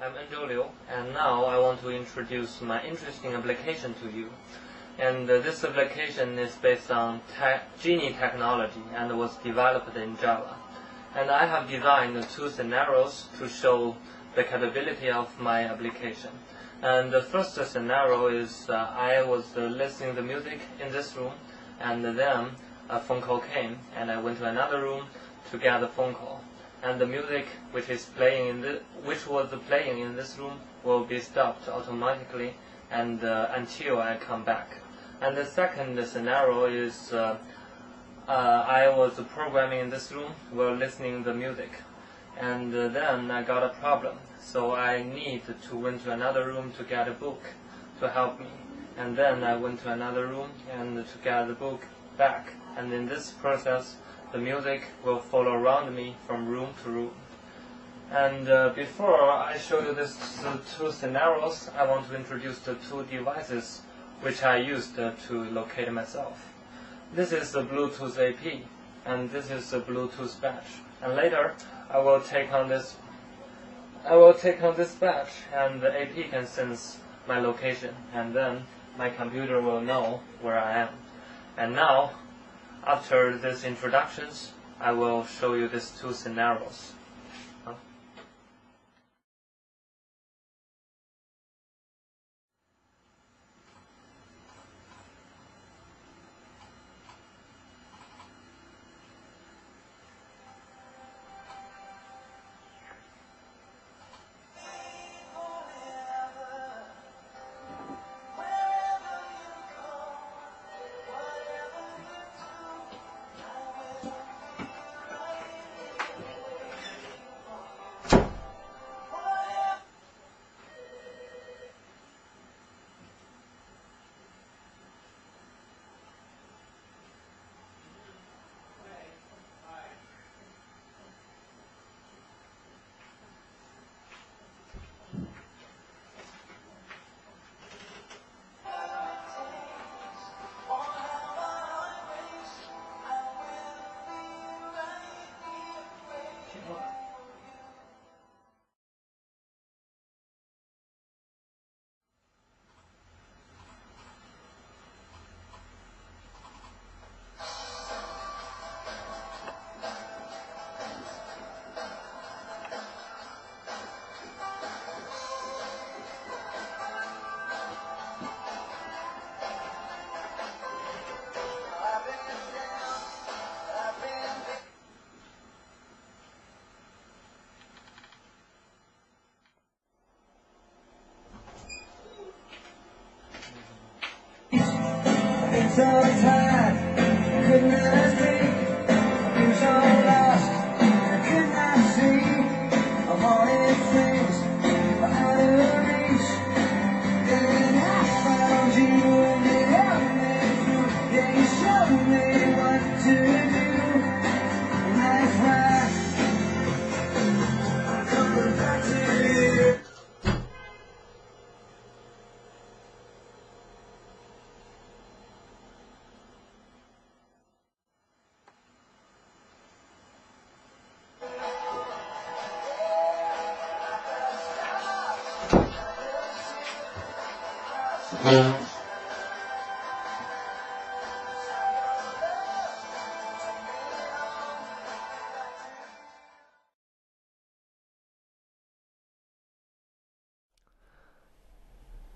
I'm Enzo Liu, and now I want to introduce my interesting application to you. And this application is based on Genie technology and was developed in Java. And I have designed two scenarios to show the capability of my application. And the first scenario is I was listening to music in this room, and then a phone call came, and I went to another room to get the phone call. And the music which was playing in this room will be stopped automatically and until I come back. And the second scenario is I was programming in this room while listening to the music, and then I got a problem, so I need to went to another room to get a book to help me, and then I went to another room and to get the book back, and in this process the music will follow around me from room to room. And before I show you these two scenarios, I want to introduce the two devices which I used to locate myself. This is the Bluetooth AP, and this is the Bluetooth badge. And later I will take on this badge, and the AP can sense my location, and then my computer will know where I am. And now, after these introductions, I will show you these two scenarios. So tired, could not sleep. I'm so lost, I could not see. I wanted things were out of reach. Then I found you and it helped me through. Yeah, you showed me what to do. And that's why I'm coming back to you.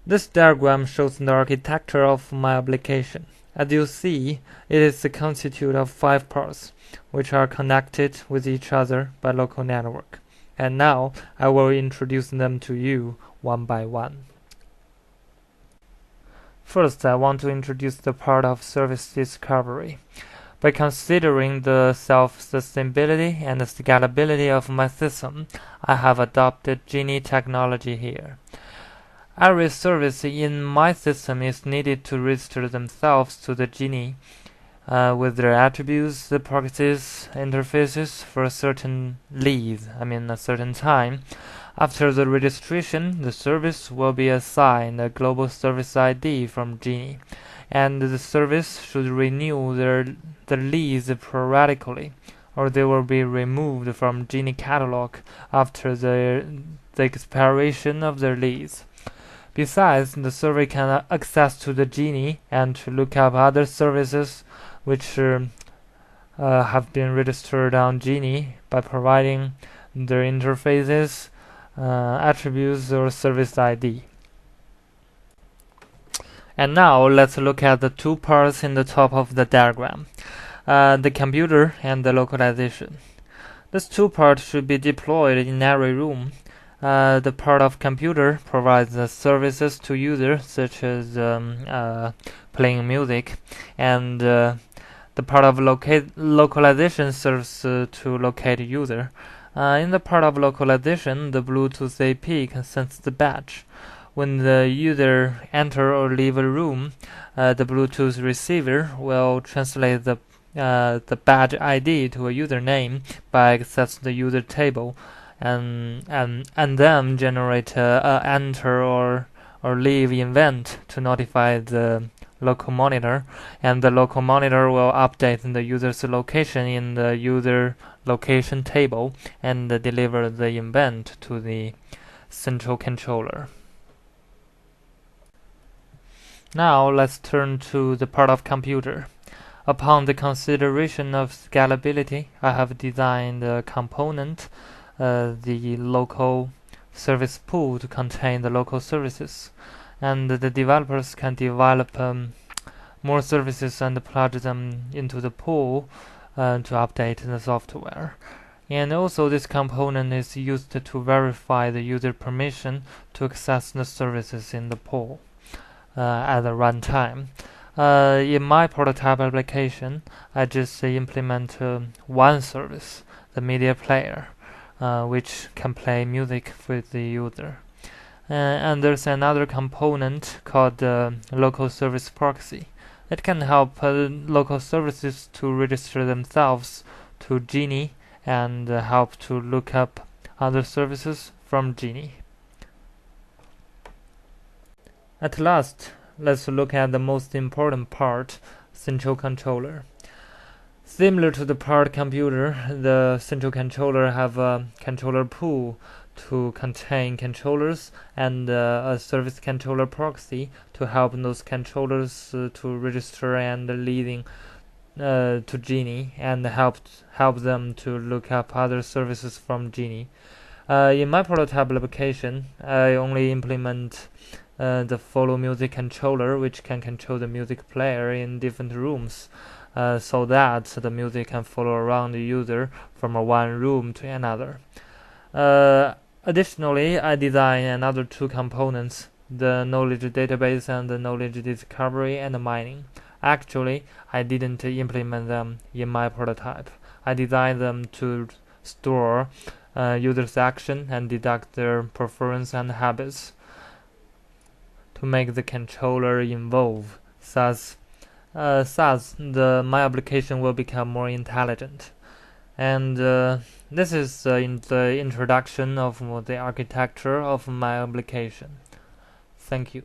This diagram shows the architecture of my application. As you see, it is constituted of 5 parts, which are connected with each other by local network. And now I will introduce them to you one by one. First, I want to introduce the part of service discovery. By considering the self-sustainability and the scalability of my system, I have adopted Genie technology here. Every service in my system is needed to register themselves to the Genie with their attributes, the proxies, interfaces for a certain a certain time. After the registration, the service will be assigned a global service ID from Genie, and the service should renew their leads periodically, or they will be removed from Genie catalog after the expiration of their lease. Besides, the server can access to the Genie and to look up other services which have been registered on Genie by providing their interfaces, attributes, or service ID. And now let's look at the two parts in the top of the diagram, the computer and the localization. These two parts should be deployed in every room. The part of computer provides the services to users, such as playing music, and the part of localization serves to locate user. In the part of localization, the Bluetooth AP can sense the badge. When the user enter or leave a room, the Bluetooth receiver will translate the badge ID to a username by accessing the user table, and then generate a enter or leave event to notify the local monitor, and the local monitor will update the user's location in the user location table and deliver the event to the central controller. Now let's turn to the part of computer. Upon the consideration of scalability, I have designed a component, the local service pool, to contain the local services, and the developers can develop more services and plug them into the pool to update the software. And also, this component is used to verify the user permission to access the services in the pool at the runtime. In my prototype application, I just implement one service, the media player, which can play music with the user. And there's another component called local service proxy. It can help local services to register themselves to Genie and help to look up other services from Genie. At last, let's look at the most important part, central controller. Similar to the part computer, the central controller have a controller pool to contain controllers and a service controller proxy to help those controllers to register and leading to Genie, and help them to look up other services from Genie. In my prototype application, I only implement the follow music controller, which can control the music player in different rooms, so that the music can follow around the user from one room to another. Additionally, I designed another two components, the knowledge database and the knowledge discovery and mining. Actually, I didn't implement them in my prototype. I designed them to store users' action and deduct their preference and habits to make the controller evolve. Thus, my application will become more intelligent. And this is in the introduction of the architecture of my application. Thank you.